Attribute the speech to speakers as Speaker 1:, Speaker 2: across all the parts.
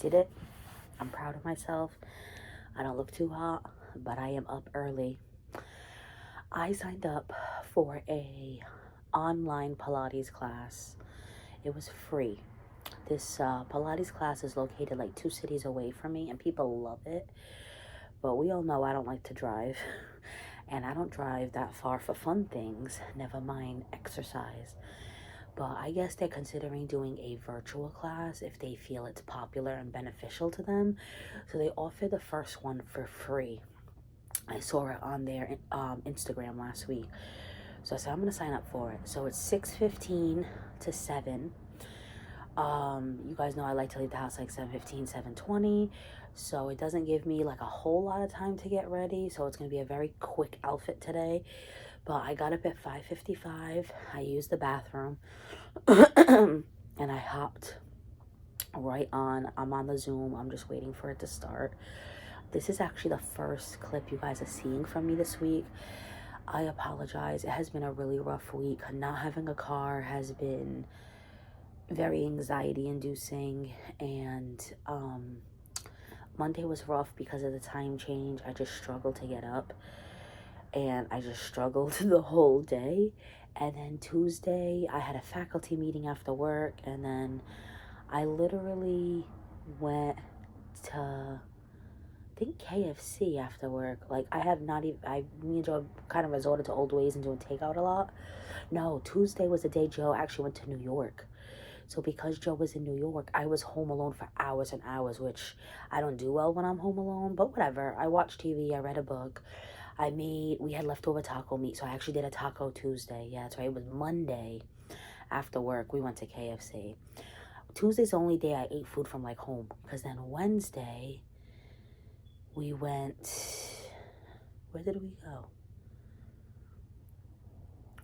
Speaker 1: did it. I'm proud of myself. I don't look too hot, but I am up early. I signed up for a online Pilates class. It was free. This Pilates class is located like 2 cities away from me, and people love it. But we all know I don't like to drive, and I don't drive that far for fun things, never mind exercise. But I guess they're considering doing a virtual class if they feel it's popular and beneficial to them. So they offer the first one for free. I saw it on their Instagram last week. So I said, I'm going to sign up for it. So it's 6:15 to 7. You guys know I like to leave the house like 7:15, 7:20. So it doesn't give me like a whole lot of time to get ready. So it's going to be a very quick outfit today. But I got up at 5:55. I used the bathroom. And I hopped right on. I'm on the Zoom. I'm just waiting for it to start. This is actually the first clip you guys are seeing from me this week. I apologize. It has been a really rough week. Not having a car has been very anxiety inducing, and Monday was rough because of the time change. I just struggled to get up, and I just struggled the whole day. And then Tuesday I had a faculty meeting after work, and then I literally went to, I think, KFC after work. Like, I have not even, me and Joe kind of resorted to old ways and doing takeout a lot. No, Tuesday was the day Joe actually went to New York. So because Joe was in New York, I was home alone for hours and hours, which I don't do well when I'm home alone, but whatever. I watched TV, I read a book. We had leftover taco meat, so I actually did a Taco Tuesday. Yeah, that's right. It was Monday after work. We went to KFC. Tuesday's the only day I ate food from like home, because then Wednesday we went, where did we go?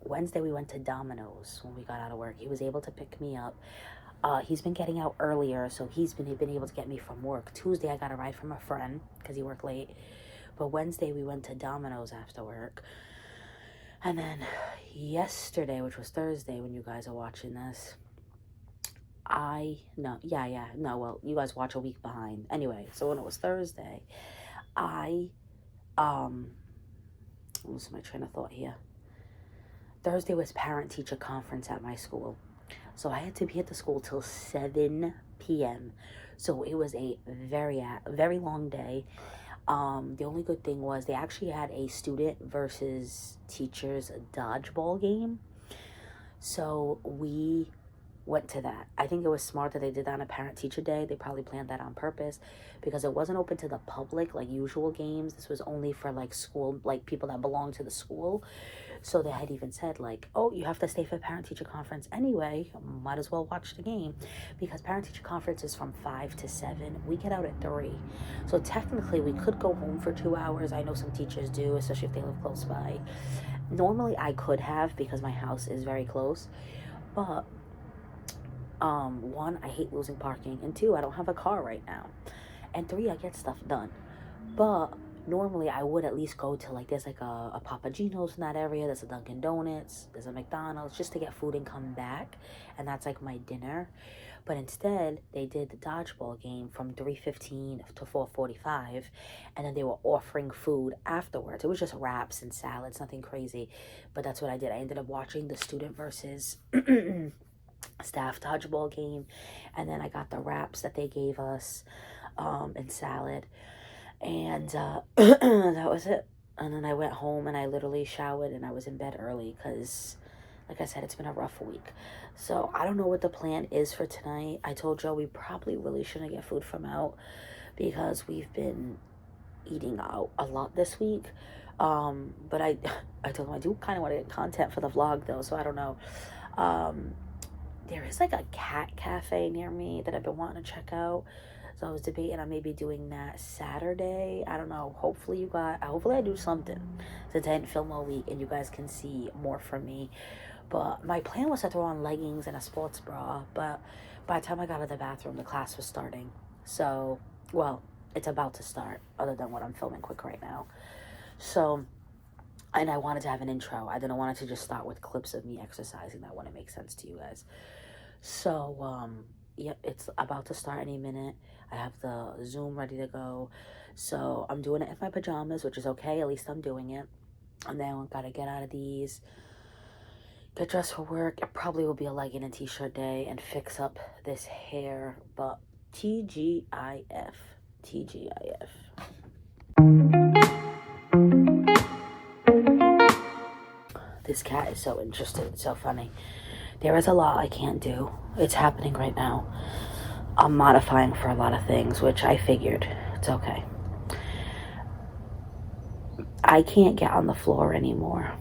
Speaker 1: Wednesday we went to Domino's when we got out of work. He was able to pick me up. He's been getting out earlier, so he's been able to get me from work. Tuesday I got a ride from a friend because he worked late. But Wednesday we went to Domino's after work. And then yesterday, which was Thursday when you guys are watching this, well, you guys watch a week behind. Anyway, so when it was Thursday, I lose my train of thought here. Thursday was parent-teacher conference at my school. So I had to be at the school till 7 p.m. So it was a very long day. The only good thing was they actually had a student versus teachers dodgeball game. So we went to that. I think it was smart that they did that on a parent-teacher day. They probably planned that on purpose because it wasn't open to the public like usual games. This was only for like school, like people that belong to the school. So they had even said like, oh, you have to stay for parent-teacher conference anyway. Might as well watch the game, because parent-teacher conference is from 5 to 7. We get out at 3. So technically we could go home for 2 hours. I know some teachers do, especially if they live close by. Normally I could have, because my house is very close. But 1, I hate losing parking, and 2, I don't have a car right now, and 3, I get stuff done. But normally I would at least go to, like, there's like a Papa Gino's in that area, there's a Dunkin' Donuts, there's a McDonald's, just to get food and come back, and that's like my dinner. But instead they did the dodgeball game from 3:15 to 4:45, and then they were offering food afterwards. It was just wraps and salads, nothing crazy, but that's what I did. I ended up watching the student versus staff dodgeball game, and then I got the wraps that they gave us, and salad, and that was it. And then I went home and I literally showered and I was in bed early because, like I said, it's been a rough week. So I don't know what the plan is for tonight. I told Joe we probably really shouldn't get food from out because we've been eating out a lot this week. But I told him I do kind of want to get content for the vlog though, so I don't know. There is like a cat cafe near me that I've been wanting to check out. So I was debating on maybe doing that Saturday. I don't know. Hopefully I do something since I didn't film all week and you guys can see more from me. But my plan was to throw on leggings and a sports bra. But by the time I got out of the bathroom, the class was starting. So, well, it's about to start, other than what I'm filming quick right now. So, and I wanted to have an intro. I didn't want it to just start with clips of me exercising. That wouldn't make sense to you guys. So, Yep, it's about to start any minute. I have the Zoom ready to go. So I'm doing it in my pajamas, which is okay. At least I'm doing it. And then I gotta get out of these, get dressed for work. It probably will be a legging and t-shirt day and fix up this hair. But TGIF. TGIF. This cat is so interested. It's so funny. There is a lot I can't do. It's happening right now. I'm modifying for a lot of things, which I figured. It's okay. I can't get on the floor anymore.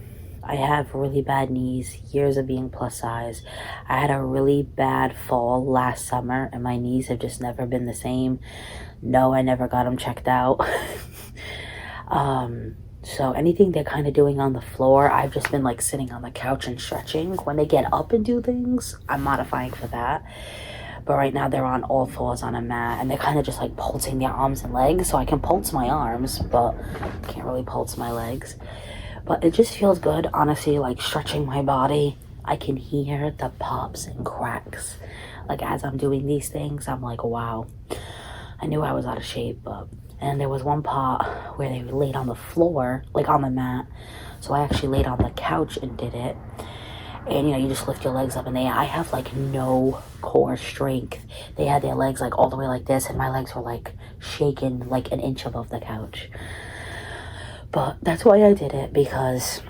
Speaker 1: I have really bad knees, years of being plus size. I had a really bad fall last summer and my knees have just never been the same. No, I never got them checked out. So anything they're kind of doing on the floor, I've just been like sitting on the couch and stretching. When they get up and do things, I'm modifying for that. But right now they're on all fours on a mat and they're kind of just like pulsing their arms and legs. So I can pulse my arms, but can't really pulse my legs. But it just feels good, honestly, like stretching my body. I can hear the pops and cracks. Like as I'm doing these things, I'm like, wow. I knew I was out of shape, but... And there was one part where they laid on the floor, like on the mat. So I actually laid on the couch and did it. And, you know, you just lift your legs up in the air. I have, like, no core strength. They had their legs, like, all the way like this. And my legs were, like, shaking, like, an inch above the couch. But that's why I did it, because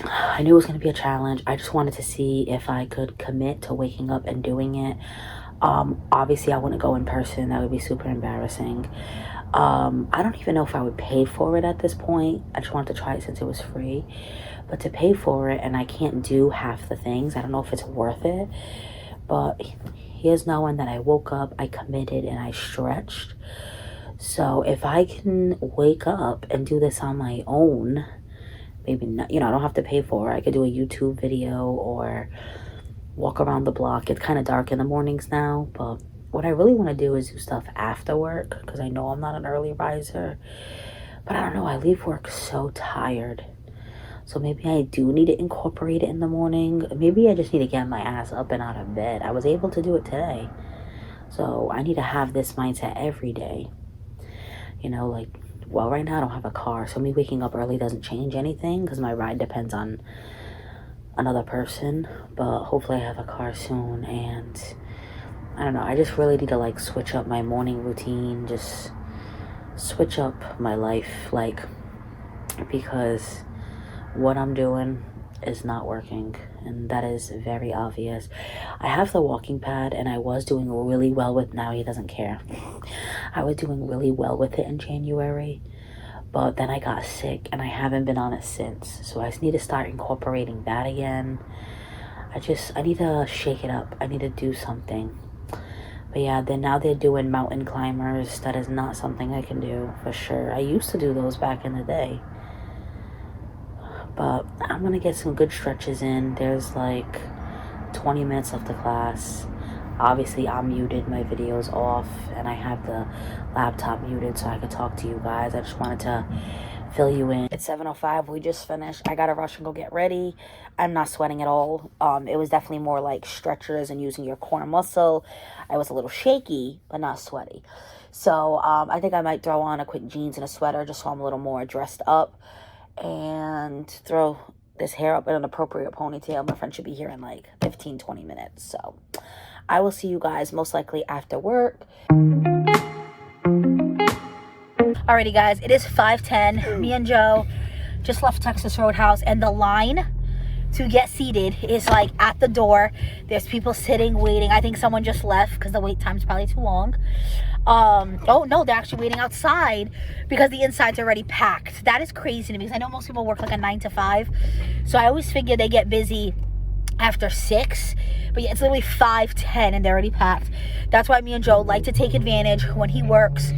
Speaker 1: I knew it was going to be a challenge. I just wanted to see if I could commit to waking up and doing it. Obviously, I wouldn't go in person. That would be super embarrassing. I don't even know if I would pay for it at this point. I just wanted to try it since it was free. But to pay for it and I can't do half the things, I don't know if it's worth it. But here's knowing that I woke up, I committed, and I stretched. So if I can wake up and do this on my own, maybe not, you know, I don't have to pay for it. I could do a YouTube video or walk around the block. It's kind of dark in the mornings now, but what I really want to do is do stuff after work because I know I'm not an early riser. But I don't know, I leave work so tired. So maybe I do need to incorporate it in the morning. Maybe I just need to get my ass up and out of bed. I was able to do it today. So I need to have this mindset every day. You know, like, well, right now I don't have a car. So me waking up early doesn't change anything because my ride depends on another person. But hopefully I have a car soon. And I don't know, I just really need to, like, switch up my morning routine. Just switch up my life, like, because what I'm doing is not working, and that is very obvious. I have the walking pad, and I was doing really well with, now he doesn't care. I was doing really well with it in January, but then I got sick, and I haven't been on it since. So I just need to start incorporating that again. I need to shake it up. I need to do something. But yeah, now they're doing mountain climbers. That is not something I can do, for sure. I used to do those back in the day. But I'm going to get some good stretches in. There's like 20 minutes left of class. Obviously, I'm muted. My video's off. And I have the laptop muted so I could talk to you guys. I just wanted to fill you in. It's 7:05. We just finished. I got to rush and go get ready. I'm not sweating at all. It was definitely more like stretchers and using your core muscle. I was a little shaky, but not sweaty. So I think I might throw on a quick jeans and a sweater just so I'm a little more dressed up. And throw this hair up in an appropriate ponytail. My friend should be here in like 15-20 minutes. So I will see you guys most likely after work. Alrighty guys, it is 5:10. Me and Joe just left Texas Roadhouse, and the line to get seated is like at the door. There's people sitting, waiting. I think someone just left because the wait time's probably too long. Oh no, they're actually waiting outside because the inside's already packed. That is crazy to me because I know most people work like a 9 to 5. So I always figure they get busy after 6. But yeah, it's literally 5:10 and they're already packed. That's why me and Joe like to take advantage when he works.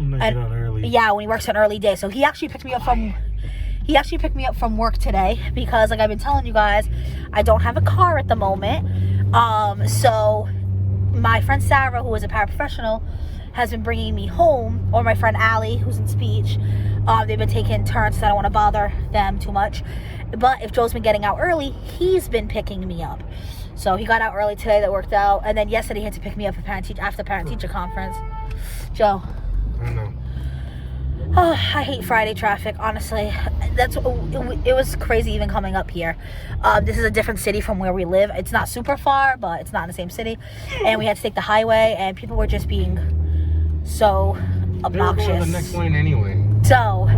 Speaker 1: Early. Yeah, when he works an early day. So he actually picked me up from work today because, like I've been telling you guys, I don't have a car at the moment. So my friend Sarah, who is a paraprofessional, has been bringing me home, or my friend Allie, who's in speech. They've been taking turns, so I don't want to bother them too much. But if Joe's been getting out early, he's been picking me up. So he got out early today. That worked out. And then yesterday he had to pick me up after parent-teacher conference. Joe.
Speaker 2: I know.
Speaker 1: Oh, I hate Friday traffic, honestly. It was crazy even coming up here. This is a different city from where we live. It's not super far, but it's not in the same city. And we had to take the highway, and people were just being so obnoxious.
Speaker 2: They were going the next lane anyway.
Speaker 1: So,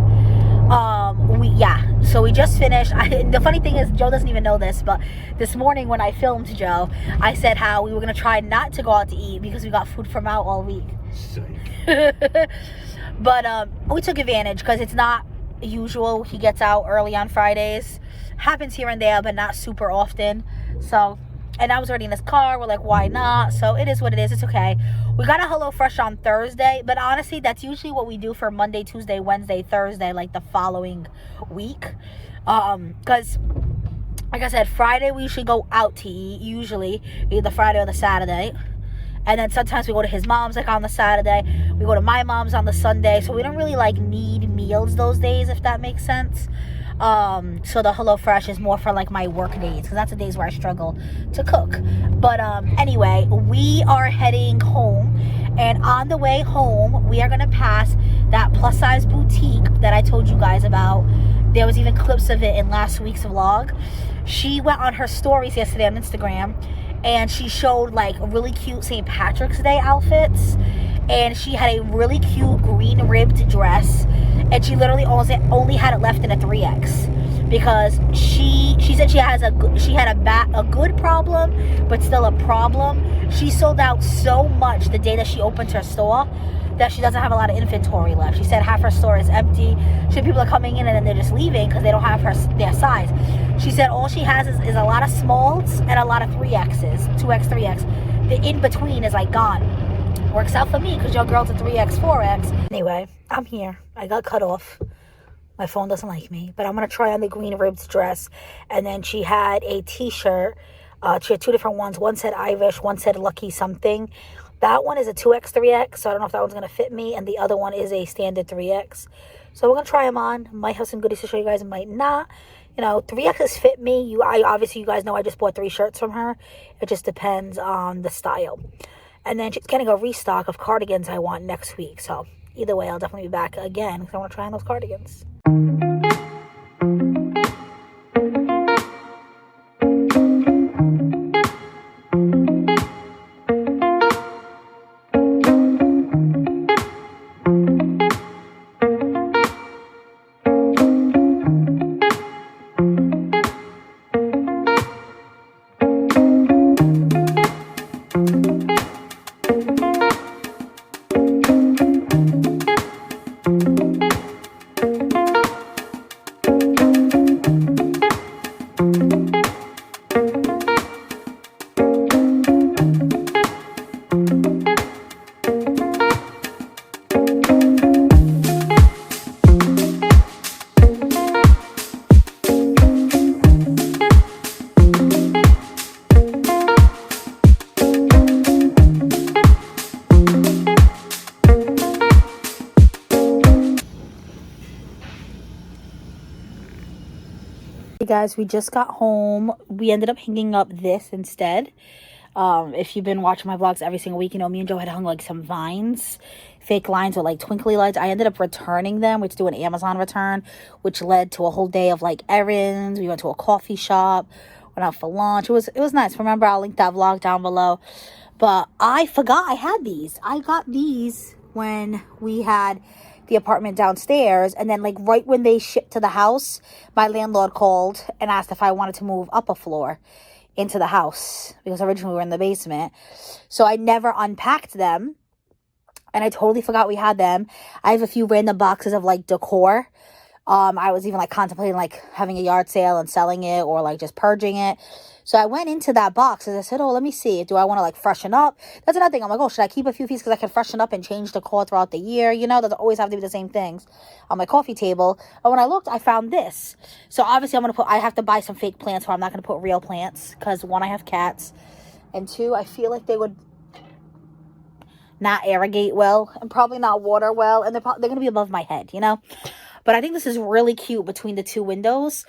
Speaker 1: so we just finished. The funny thing is, Joe doesn't even know this, but this morning when I filmed Joe, I said how we were going to try not to go out to eat because we got food from out all week. But we took advantage because it's not usual. He gets out early on Fridays. Happens here and there, but not super often. So, and I was already in his car. We're like, why not? So it is what it is. It's okay. We got a HelloFresh on Thursday, but honestly, that's usually what we do for Monday, Tuesday, Wednesday, Thursday, like the following week. Because, like I said, Friday we usually go out to eat, usually either Friday or the Saturday. And then sometimes we go to his mom's like on the Saturday. We go to my mom's on the Sunday. So we don't really like need meals those days, if that makes sense. So the HelloFresh is more for like my work days, because that's the days where I struggle to cook. But anyway, we are heading home. And on the way home, we are going to pass that plus size boutique that I told you guys about. There was even clips of it in last week's vlog. She went on her stories yesterday on Instagram, and she showed like really cute St. Patrick's Day outfits. And she had a really cute green ribbed dress. And she literally only had it left in a 3X. Because she said she had a good problem, but still a problem. She sold out so much the day that she opened her store that she doesn't have a lot of inventory left. She said half her store is empty. She said people are coming in and then they're just leaving because they don't have their size. She said all she has is a lot of smalls and a lot of 3Xs, 2X, 3X. The in-between is like gone. Works out for me because your girl's a 3X, 4X. Anyway, I'm here. I got cut off. My phone doesn't like me. But I'm going to try on the green ribbed dress. And then she had a t-shirt. She had two different ones. One said Irish. One said Lucky Something. That one is a 2X, 3X. So I don't know if that one's going to fit me. And the other one is a standard 3X. So we're going to try them on. Might have some goodies to show you guys. Might not. You know, 3Xs fit me. Obviously, you guys know I just bought 3 shirts from her. It just depends on the style. And then she's getting a restock of cardigans I want next week. So either way, I'll definitely be back again because I want to try on those cardigans. Hey guys, we just got home. We ended up hanging up this instead. If you've been watching my vlogs every single week, you know me and Joe had hung like some vines, fake lines with like twinkly lights. I ended up returning them, which do an Amazon return, which led to a whole day of like errands. We went to a coffee shop, went out for lunch. It was nice. Remember, I'll link that vlog down below. But I forgot I had these. I got these when we had the apartment downstairs, and then like right when they shipped to the house, my landlord called and asked if I wanted to move up a floor into the house because originally we were in the basement. So I never unpacked them, and I totally forgot we had them. I have a few random boxes of like decor. I was even like contemplating like having a yard sale and selling it, or like just purging it. So I went into that box and I said, oh, let me see. Do I want to like freshen up? That's another thing. I'm like, oh, should I keep a few pieces because I can freshen up and change decor throughout the year? You know, doesn't always have to be the same things on my coffee table. And when I looked, I found this. So obviously I have to buy some fake plants, where I'm not going to put real plants because 1, I have cats, and 2, I feel like they would not irrigate well and probably not water well, and they're going to be above my head, you know? But I think this is really cute between the 2 windows.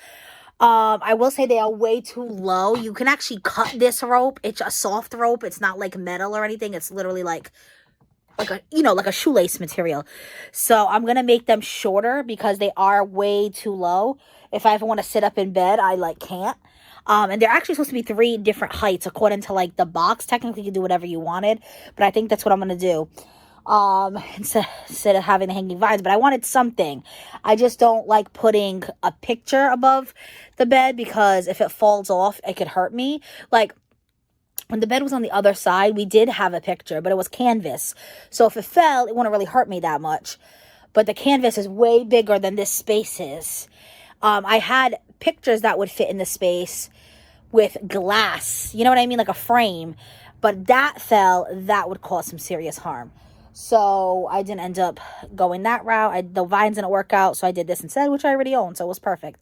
Speaker 1: I will say they are way too low. You can actually cut this rope. It's a soft rope. It's not like metal or anything. It's literally like a, like a shoelace material. So I'm going to make them shorter because they are way too low. If I ever want to sit up in bed, I like can't. And they're actually supposed to be 3 different heights according to like the box. Technically, you can do whatever you wanted, but I think that's what I'm going to do. Instead of having the hanging vines, but I wanted something. I just don't like putting a picture above the bed because if it falls off, it could hurt me. Like, when the bed was on the other side, we did have a picture, but it was canvas. So if it fell, it wouldn't really hurt me that much. But the canvas is way bigger than this space is. I had pictures that would fit in the space with glass, you know what I mean, like a frame, but that fell, that would cause some serious harm. So I didn't end up going that route. The vines didn't work out, so I did this instead, which I already own, so it was perfect.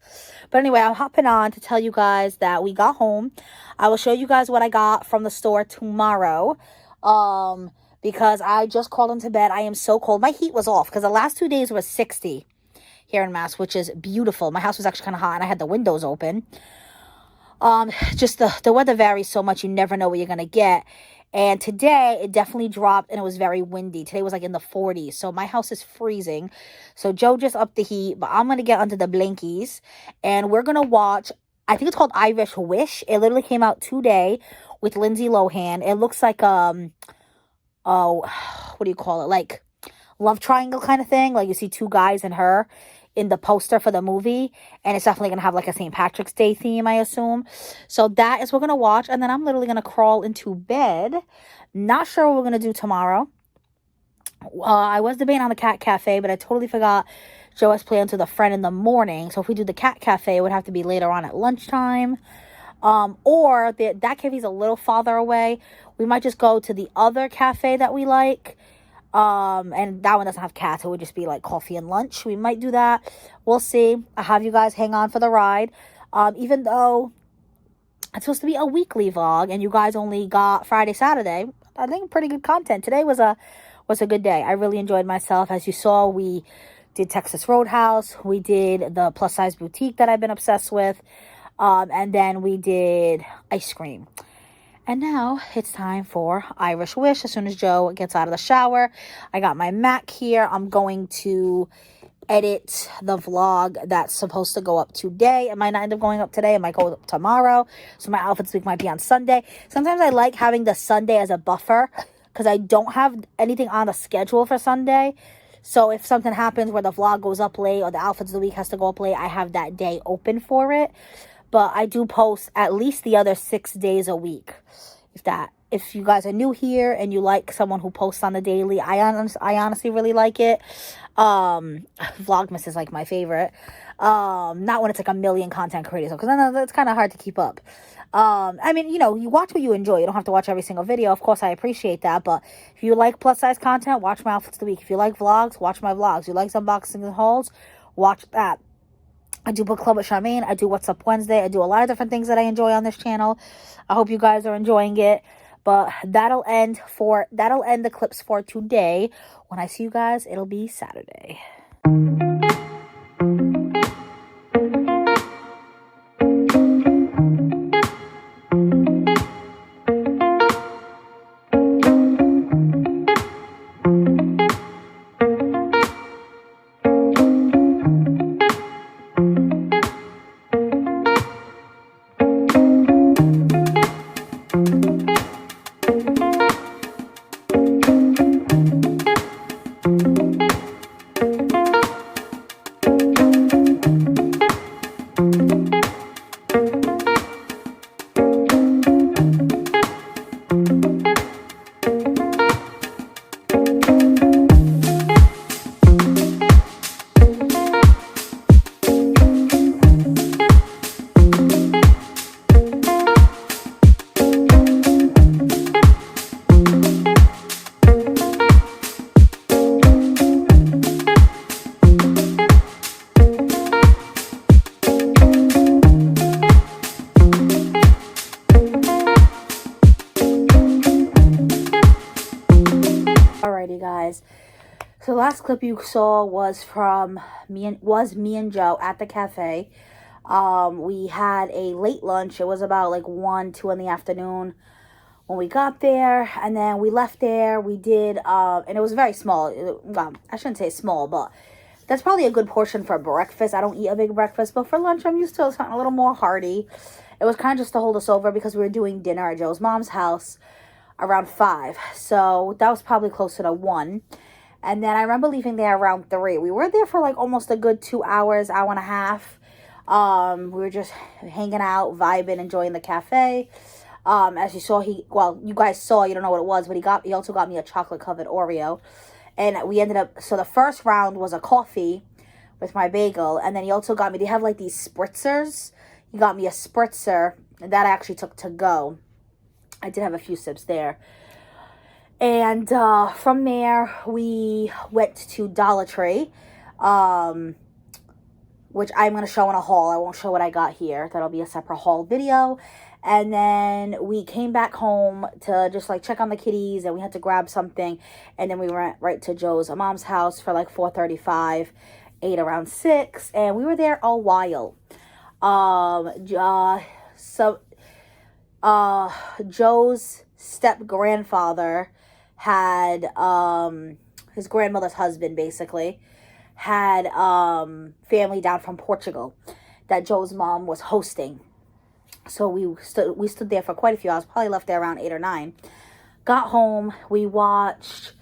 Speaker 1: But anyway, I'm hopping on to tell you guys that we got home. I will show you guys what I got from the store tomorrow, because I just crawled into bed. I am so cold. My heat was off because the last 2 days was 60 here in Mass, which is beautiful. My house was actually kind of hot, and I had the windows open. Just the weather varies so much, you never know what you're gonna get. And today it definitely dropped and it was very windy. Today was like in the 40s, so my house is freezing. So Joe just upped the heat, but I'm gonna get under the blankies and we're gonna watch, I think it's called Irish Wish. It literally came out today with Lindsay Lohan. It looks like oh, what do you call it, like love triangle kind of thing. Like you see 2 guys and her in the poster for the movie, and it's definitely gonna have like a St. Patrick's Day theme, I assume. So that is what we're gonna watch, and then I'm literally gonna crawl into bed. Not sure what we're gonna do tomorrow. I was debating on the cat cafe, but I totally forgot Joe has planned to the friend in the morning. So if we do the cat cafe, it would have to be later on at lunchtime. Or that cafe is a little farther away. We might just go to the other cafe that we like. And that one doesn't have cats. It would just be like coffee and lunch. We might do that. We'll see. I have you guys hang on for the ride. Even though it's supposed to be a weekly vlog and you guys only got Friday, Saturday, I think pretty good content. Today was a good day. I really enjoyed myself. As you saw, we did Texas Roadhouse. We did the plus size boutique that I've been obsessed with. And then we did ice cream. And now it's time for Irish Wish. As soon as Joe gets out of the shower, I got my Mac here. I'm going to edit the vlog that's supposed to go up today. It might not end up going up today. It might go up tomorrow. So my outfits week might be on Sunday. Sometimes I like having the Sunday as a buffer because I don't have anything on the schedule for Sunday. So if something happens where the vlog goes up late or the outfits of the week has to go up late, I have that day open for it. But I do post at least the other 6 days a week. If you guys are new here and you like someone who posts on the daily, I honestly really like it. Vlogmas is like my favorite. Not when it's like a million content creators, because I know that's kind of hard to keep up. I mean, you watch what you enjoy. You don't have to watch every single video. Of course, I appreciate that. But if you like plus size content, watch my outfits of the week. If you like vlogs, watch my vlogs. You like unboxing and hauls, watch that. I do book club with Charmaine. I do What's Up Wednesday. I do a lot of different things that I enjoy on this channel. I hope you guys are enjoying it. But that'll end the clips for today. When I see you guys, it'll be Saturday. Guys, so the last clip you saw was from me and Joe at the cafe. We had a late lunch. It was about like 1, 2 in the afternoon when we got there, and then we left there. We did, and it was very small. Well, I shouldn't say small, but that's probably a good portion for breakfast. I don't eat a big breakfast, but for lunch, I'm used to something a little more hearty. It was kind of just to hold us over because we were doing dinner at Joe's mom's house around 5. So that was probably closer to 1. And then I remember leaving there around 3. We were there for like almost a good 2 hours, hour and a half. We were just hanging out, vibing, enjoying the cafe. As you saw, you guys saw, you don't know what it was, but he also got me a chocolate covered Oreo. And we ended up, so the first round was a coffee with my bagel. And then he also got me, they have like these spritzers. He got me a spritzer that I actually took to go. I did have a few sips there. And from there, we went to Dollar Tree, which I'm going to show in a haul. I won't show what I got here. That'll be a separate haul video. And then we came back home to just like check on the kitties, and we had to grab something. And then we went right to Joe's mom's house for like 4:35, ate around 6, and we were there a while. Joe's step-grandfather had, his grandmother's husband basically, had family down from Portugal that Joe's mom was hosting. So we stood there for quite a few hours, probably left there around 8 or 9. Got home, we watched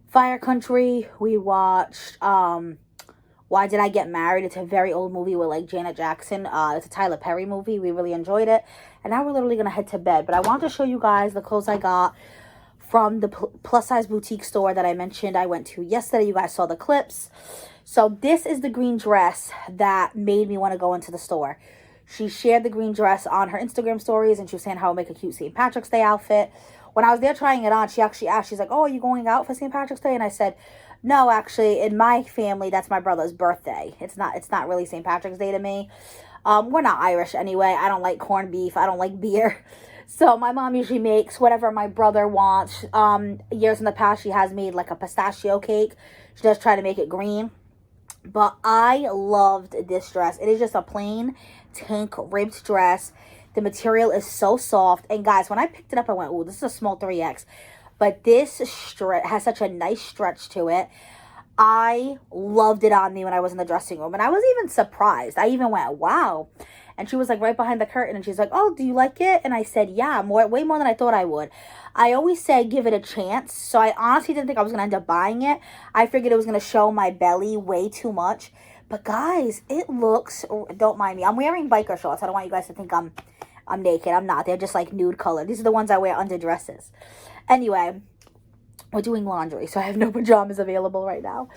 Speaker 1: Fire Country, we watched Why Did I Get Married? It's a very old movie with like Janet Jackson. It's a Tyler Perry movie. We really enjoyed it. And now we're literally going to head to bed. But I wanted to show you guys the clothes I got from the plus size boutique store that I mentioned I went to yesterday. You guys saw the clips. So this is the green dress that made me want to go into the store. She shared the green dress on her Instagram stories, and she was saying how it would make a cute St. Patrick's Day outfit. When I was there trying it on, she actually asked, she's like, oh, are you going out for St. Patrick's Day? And I said, no, actually, in my family, that's my brother's birthday. It's not really St. Patrick's Day to me. We're not Irish anyway. I don't like corned beef. I don't like beer. So my mom usually makes whatever my brother wants. Years in the past, she has made like a pistachio cake. She does try to make it green. But I loved this dress. It is just a plain tank ribbed dress. The material is so soft. And guys, when I picked it up, I went, ooh, this is a small 3X. But this has such a nice stretch to it. I loved it on me when I was in the dressing room. And I was even surprised. I even went, wow. And she was like right behind the curtain. And she's like, oh, do you like it? And I said, yeah, way more than I thought I would. I always say give it a chance. So I honestly didn't think I was going to end up buying it. I figured it was going to show my belly way too much. But guys, it looks, don't mind me. I'm wearing biker shorts. I don't want you guys to think I'm naked. I'm not. They're just like nude color. These are the ones I wear under dresses. Anyway, we're doing laundry, so I have no pajamas available right now.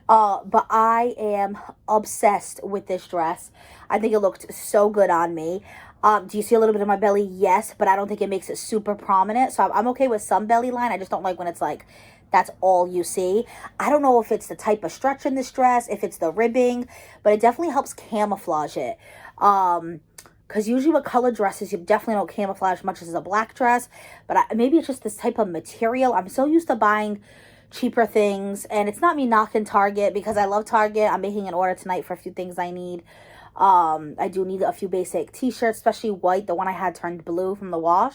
Speaker 1: But I am obsessed with this dress. I think it looked so good on me. Do you see a little bit of my belly? Yes, but I don't think it makes it super prominent. So I'm okay with some belly line. I just don't like when it's like, that's all you see. I don't know if it's the type of stretch in this dress, if it's the ribbing, but it definitely helps camouflage it. Because usually with colored dresses, you definitely don't camouflage much as a black dress. But maybe it's just this type of material. I'm so used to buying cheaper things. And it's not me knocking Target because I love Target. I'm making an order tonight for a few things I need. I do need a few basic t-shirts, especially white. The one I had turned blue from the wash.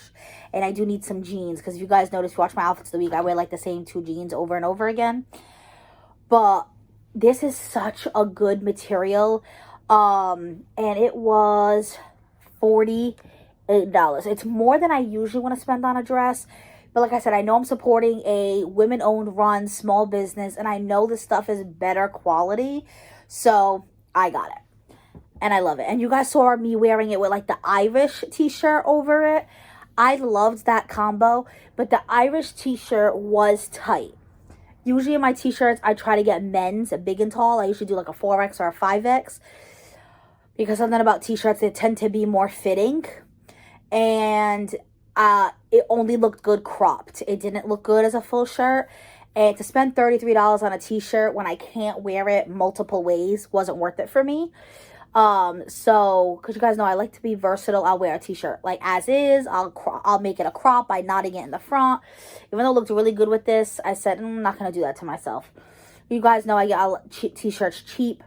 Speaker 1: And I do need some jeans. Because if you guys notice, you watch my outfits of the week, I wear like the same 2 jeans over and over again. But this is such a good material. And it was $48. It's more than I usually want to spend on a dress. But like I said, I know I'm supporting a women-owned run small business. And I know this stuff is better quality. So I got it. And I love it. And you guys saw me wearing it with like the Irish t-shirt over it. I loved that combo. But the Irish t-shirt was tight. Usually in my t-shirts, I try to get men's, big and tall. I usually do like a 4X or a 5X. Because something about t-shirts, they tend to be more fitting. And it only looked good cropped. It didn't look good as a full shirt. And to spend $33 on a t-shirt when I can't wear it multiple ways wasn't worth it for me. So, because you guys know I like to be versatile, I'll wear a t-shirt like as is. I'll make it a crop by knotting it in the front. Even though it looked really good with this, I said, I'm not going to do that to myself. You guys know I get t-shirts cheap.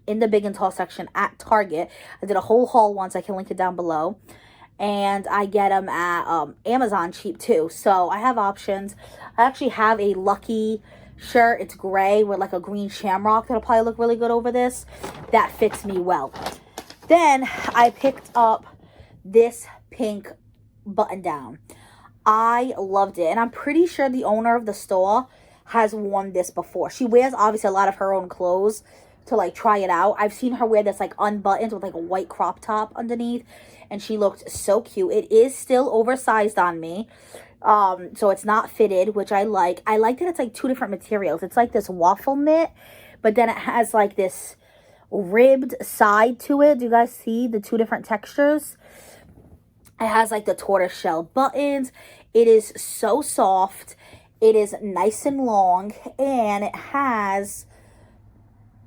Speaker 1: in the big and tall section at Target. I did a whole haul once. I can link it down below. And I get them at Amazon cheap too. So I have options. I actually have a Lucky shirt. It's gray with like a green shamrock. That'll probably look really good over this. That fits me well. Then I picked up this pink button down. I loved it. And I'm pretty sure the owner of the store has worn this before. She wears obviously a lot of her own clothes to like try it out. I've seen her wear this like unbuttoned with like a white crop top underneath, and she looked so cute. It is still oversized on me, so it's not fitted, which I like. I like that it's like two different materials. It's like this waffle knit, but then it has like this ribbed side to it. Do you guys see the two different textures? It has like the tortoise shell buttons. It is so soft. It is nice and long, and it has,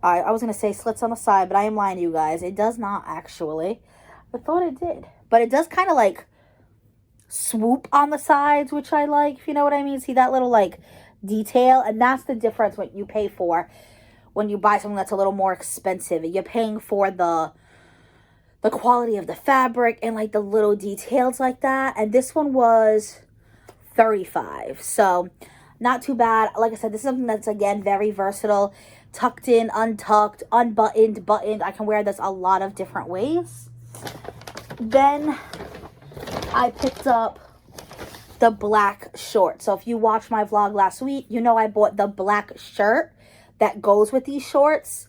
Speaker 1: I was going to say slits on the side, but I am lying to you guys. It does not actually. I thought it did. But it does kind of like swoop on the sides, which I like, if you know what I mean. See that little like detail? And that's the difference what you pay for when you buy something that's a little more expensive. You're paying for the quality of the fabric and like the little details like that. And this one was $35. So not too bad. Like I said, this is something that's again very versatile. Tucked in, untucked, unbuttoned, buttoned. I can wear this a lot of different ways. Then I picked up the black short. So if you watched my vlog last week, you know I bought the black shirt that goes with these shorts.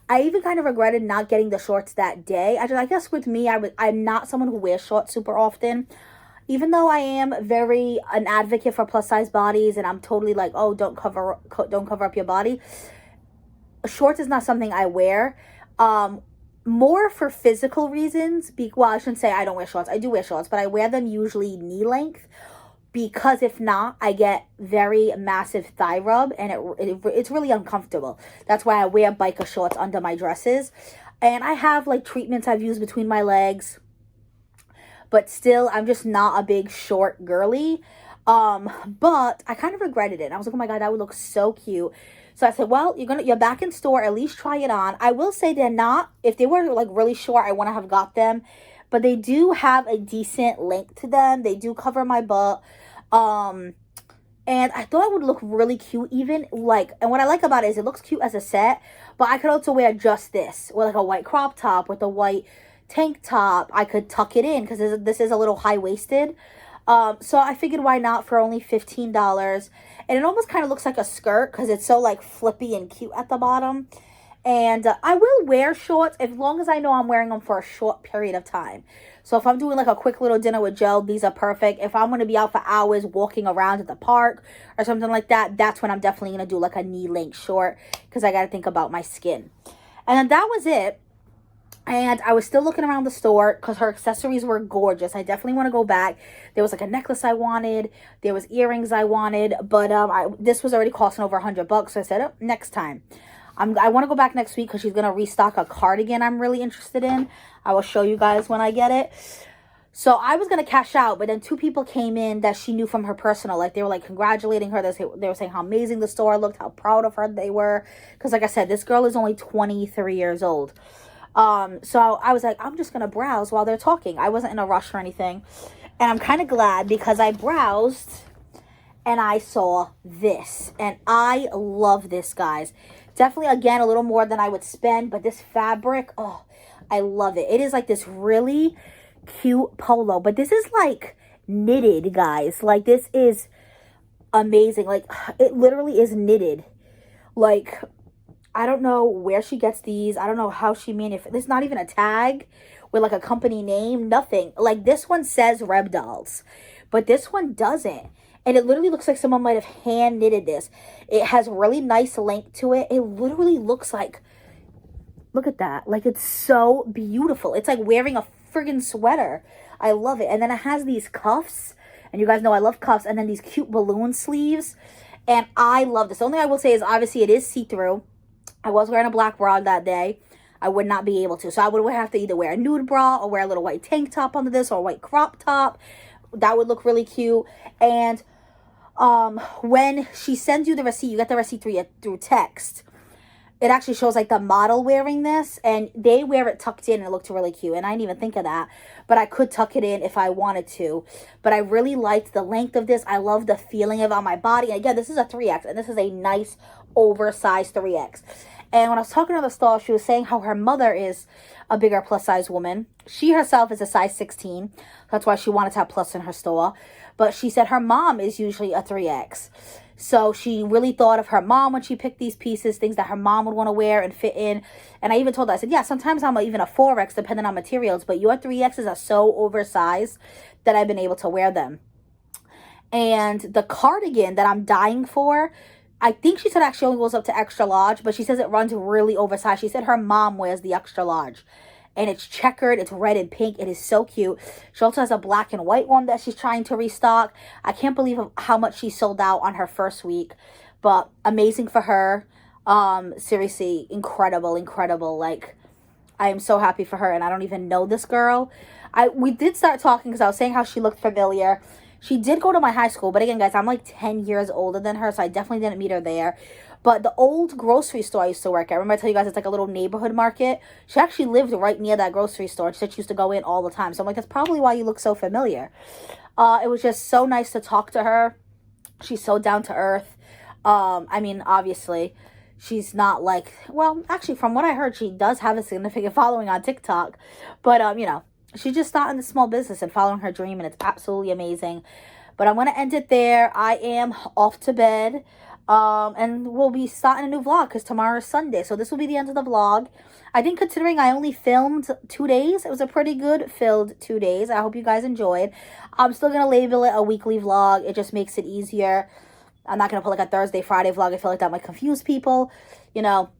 Speaker 1: I even kind of regretted not getting the shorts that day. I guess with me, I'm not someone who wears shorts super often. Even though I am an advocate for plus size bodies, and I'm totally like, oh, don't cover up your body. Shorts is not something I wear. More for physical reasons. Well, I shouldn't say I don't wear shorts. I do wear shorts, but I wear them usually knee length, because if not, I get very massive thigh rub, and it's really uncomfortable. That's why I wear biker shorts under my dresses. And I have like treatments I've used between my legs, but still, I'm just not a big short girly. But I kind of regretted it. I was like, oh my God, that would look so cute. So I said, well, you're back in store. At least try it on. I will say they're not, if they were like really short, I wouldn't have got them. But they do have a decent length to them. They do cover my butt. And I thought it would look really cute even like, and what I like about it is it looks cute as a set, but I could also wear just this with like a white crop top with a white tank top. I could tuck it in because this is a little high-waisted. So I figured why not for only $15. And it almost kind of looks like a skirt because it's so like flippy and cute at the bottom. And I will wear shorts as long as I know I'm wearing them for a short period of time. So if I'm doing like a quick little dinner with Joe, these are perfect. If I'm going to be out for hours walking around at the park or something like that, that's when I'm definitely going to do like a knee-length short because I got to think about my skin. And then that was it. And I was still looking around the store because her accessories were gorgeous. I definitely want to go back. There was like a necklace I wanted. There was earrings I wanted. But this was already costing over $100. So I said, oh, next time. I want to go back next week because she's going to restock a cardigan I'm really interested in. I will show you guys when I get it. So I was going to cash out, but then two people came in that she knew from her personal. Like, they were like congratulating her. They were saying how amazing the store looked, how proud of her they were. Because like I said, this girl is only 23 years old. So I was like, I'm just going to browse while they're talking. I wasn't in a rush or anything. And I'm kind of glad because I browsed and I saw this. And I love this, guys. Definitely, again, a little more than I would spend. But this fabric, oh, I love it. It is like this really cute polo. But this is like knitted, guys. Like, this is amazing. Like, it literally is knitted. Like, I don't know where she gets these. I don't know how she manufactures. There's not even a tag with like a company name. Nothing. Like, this one says Reb Dolls. But this one doesn't. And it literally looks like someone might have hand knitted this. It has really nice length to it. It literally looks like, look at that. Like, it's so beautiful. It's like wearing a friggin' sweater. I love it. And then it has these cuffs. And you guys know I love cuffs. And then these cute balloon sleeves. And I love this. The only thing I will say is obviously it is see-through. I was wearing a black bra that day. I would not be able to. So I would have to either wear a nude bra or wear a little white tank top under this or a white crop top. That would look really cute. And when she sends you the receipt, you get the receipt through text.
Speaker 3: it actually shows like the model wearing this, and they wear it tucked in and it looked really cute. And I didn't even think of that, but I could tuck it in if I wanted to. But I really liked the length of this. I love the feeling of it on my body. And again, this is a 3X, and this is a nice oversized 3X. And when I was talking to the stall, she was saying how her mother is a bigger plus size woman. She herself is a size 16. That's why she wanted to have plus in her store. But she said her mom is usually a 3X. So she really thought of her mom when she picked these pieces, things that her mom would want to wear and fit in. And I even told her, I said, yeah, sometimes I'm even a 4X depending on materials, but your 3Xs are so oversized that I've been able to wear them. And the cardigan that I'm dying for, I think she said actually only goes up to extra large, but she says it runs really oversized. She said her mom wears the extra large. And it's checkered, it's red and pink. It is so cute. She also has a black and white one that she's trying to restock. I can't believe how much she sold out on her first week. But amazing for her. Seriously, incredible. Like, I am so happy for her. And I don't even know this girl. We did start talking because I was saying how she looked familiar. She did go to my high school. But again, guys, I'm like 10 years older than her. So I definitely didn't meet her there. But the old grocery store I used to work at, remember I tell you guys it's like a little neighborhood market? She actually lived right near that grocery store. She said she used to go in all the time. So I'm like, that's probably why you look so familiar. It was just so nice to talk to her. She's so down to earth. I mean, obviously, she's not like, well, actually, from what I heard, she does have a significant following on TikTok. But, you know, she's just starting the small business and following her dream, and it's absolutely amazing. But I'm going to end it there. I am off to bed. And we'll be starting a new vlog because tomorrow is Sunday. So this will be the end of the vlog. I think considering I only filmed 2 days, it was a pretty good filled 2 days. I hope you guys enjoyed. I'm still going to label it a weekly vlog. It just makes it easier. I'm not going to put like a Thursday, Friday vlog. I feel like that might confuse people. You know,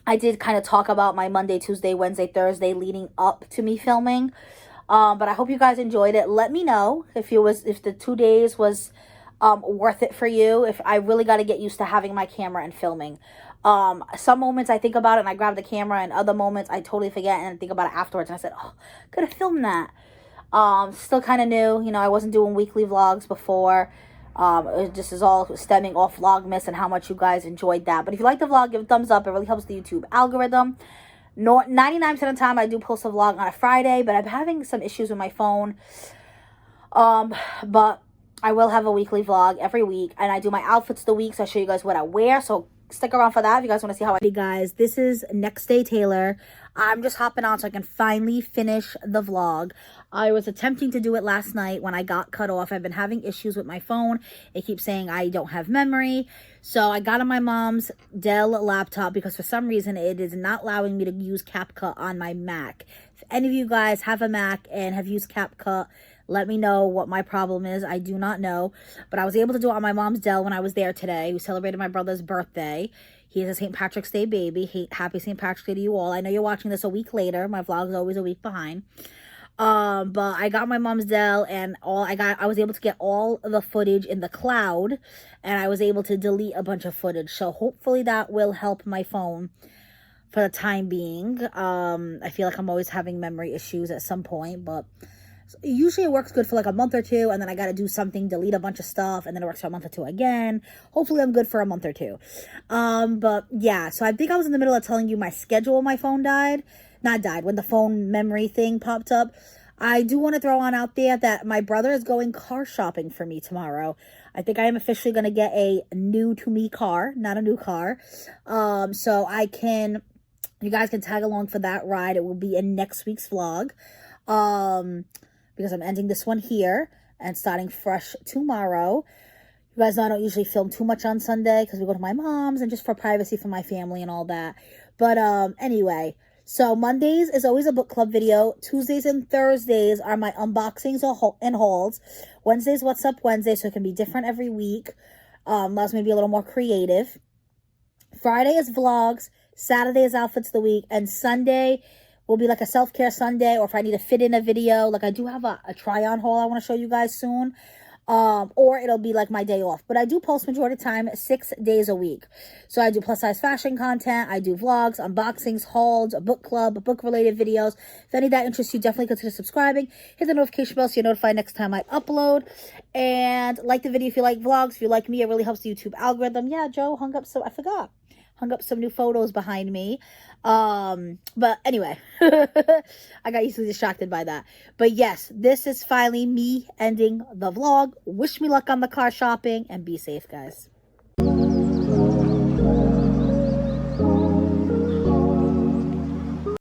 Speaker 3: I did kind of talk about my Monday, Tuesday, Wednesday, Thursday leading up to me filming. But I hope you guys enjoyed it. Let me know if the 2 days was worth it for you. If I really got to get used to having my camera and filming. Some moments I think about it and I grab the camera, and other moments I totally forget and think about it afterwards. And I said, oh, could have filmed that. Still kind of new. You know, I wasn't doing weekly vlogs before. It just is all stemming off Vlogmas and how much you guys enjoyed that. But if you like the vlog, give it a thumbs up. It really helps the YouTube algorithm. 99% of the time I do post a vlog on a Friday, but I'm having some issues with my phone. But I will have a weekly vlog every week, and I do my outfits the week, so I show you guys what I wear. So stick around for that if you guys want to see how I... Hey guys, this is Next Day Taylor. I'm just hopping on so I can finally finish the vlog. I was attempting to do it last night when I got cut off. I've been having issues with my phone. It keeps saying I don't have memory. So I got on my mom's Dell laptop because for some reason it is not allowing me to use CapCut on my Mac. If any of you guys have a Mac and have used CapCut, let me know what my problem is. I do not know. But I was able to do it on my mom's Dell when I was there today. We celebrated my brother's birthday. He is a St. Patrick's Day baby. Happy St. Patrick's Day to you all. I know you're watching this a week later. My vlog is always a week behind. But I got my mom's Dell, and I was able to get all the footage in the cloud, and I was able to delete a bunch of footage. So hopefully that will help my phone for the time being. I feel like I'm always having memory issues at some point, but usually it works good for like a month or two, and then I got to do something, delete a bunch of stuff, and then it works for a month or two again. Hopefully I'm good for a month or two. But yeah, so I think I was in the middle of telling you my schedule when my phone when the phone memory thing popped up. I do want to throw on out there that my brother is going car shopping for me tomorrow. I think I am officially going to get a new to me car, not a new car. So you guys can tag along for that ride. It will be in next week's vlog. Because I'm ending this one here and starting fresh tomorrow. You guys know I don't usually film too much on Sunday because we go to my mom's and just for privacy for my family and all that. But anyway, so Mondays is always a book club video. Tuesdays and Thursdays are my unboxings and hauls. Wednesdays, What's Up Wednesday, so it can be different every week. Allows me to be a little more creative. Friday is vlogs. Saturday is outfits of the week. And Sunday will be like a self-care Sunday, or if I need to fit in a video. Like I do have a try-on haul I want to show you guys soon. Or it'll be like my day off. But I do post majority of the time 6 days a week. So I do plus size fashion content. I do vlogs, unboxings, hauls, a book club, book-related videos. If any of that interests you, definitely consider subscribing. Hit the notification bell so you're notified next time I upload. And like the video if you like vlogs. If you like me, it really helps the YouTube algorithm. Yeah, Joe hung up, so I forgot. hung up some new photos behind me. But anyway, I got easily distracted by that. But yes, this is finally me ending the vlog. Wish me luck on the car shopping and be safe, guys.